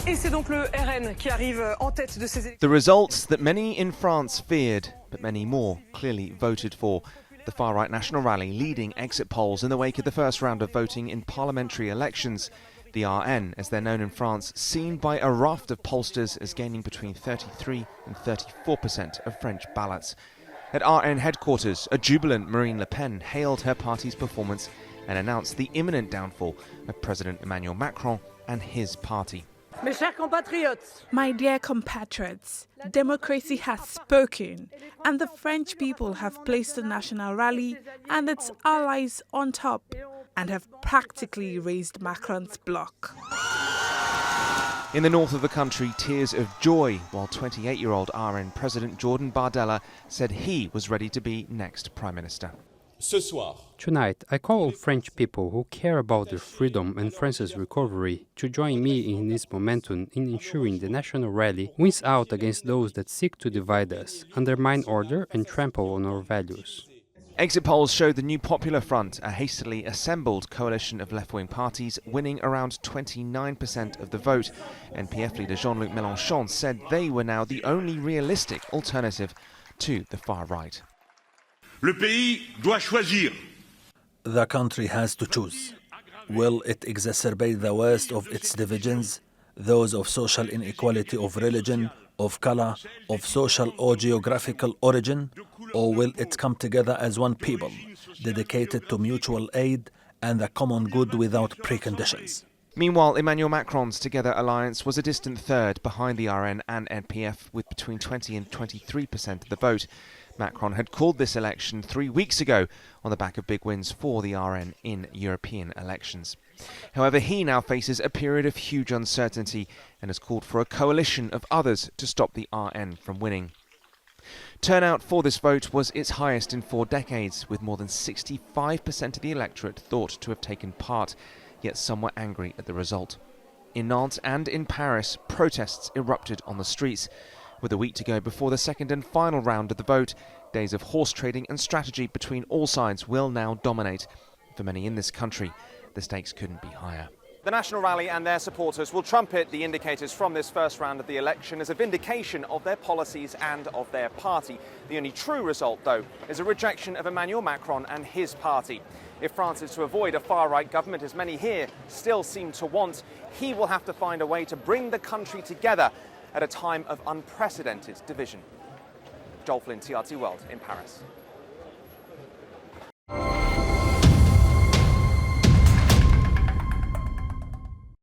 Et c'est donc le RN qui arrive en tête de ces élections. The results that many in France feared, but many more clearly voted for. The far-right National Rally leading exit polls in the wake of the first round of voting in parliamentary elections. The RN, as they're known in France, seen by a raft of pollsters as gaining between 33 and 34% of French ballots. At RN headquarters, a jubilant Marine Le Pen hailed her party's performance and announced the imminent downfall of President Emmanuel Macron and his party. My dear compatriots, democracy has spoken, and the French people have placed the National Rally and its allies on top and have practically raised Macron's bloc. In the north of the country, tears of joy, while 28-year-old RN President Jordan Bardella said he was ready to be next Prime Minister. Tonight, I call on French people who care about their freedom and France's recovery to join me in this momentum in ensuring the National Rally wins out against those that seek to divide us, undermine order and trample on our values. Exit polls showed the New Popular Front, a hastily assembled coalition of left-wing parties, winning around 29% of the vote. NPF leader Jean-Luc Mélenchon said they were now the only realistic alternative to the far right. Le pays doit choisir. The country has to choose. Will it exacerbate the worst of its divisions, those of social inequality of religion, of color, of social or geographical origin, or will it come together as one people, dedicated to mutual aid and the common good without preconditions? Meanwhile, Emmanuel Macron's Together alliance was a distant third behind the RN and NPF with between 20 and 23% of the vote. Macron had called this election 3 weeks ago on the back of big wins for the RN in European elections. However, he now faces a period of huge uncertainty and has called for a coalition of others to stop the RN from winning. Turnout for this vote was its highest in 4 decades, with more than 65% of the electorate thought to have taken part, yet some were angry at the result. In Nantes and in Paris, protests erupted on the streets. With a week to go before the second and final round of the vote, days of horse trading and strategy between all sides will now dominate. For many in this country, the stakes couldn't be higher. The National Rally and their supporters will trumpet the indicators from this first round of the election as a vindication of their policies and of their party. The only true result, though, is a rejection of Emmanuel Macron and his party. If France is to avoid a far-right government, as many here still seem to want, he will have to find a way to bring the country together at a time of unprecedented division. Joel Flynn, TRT World in Paris.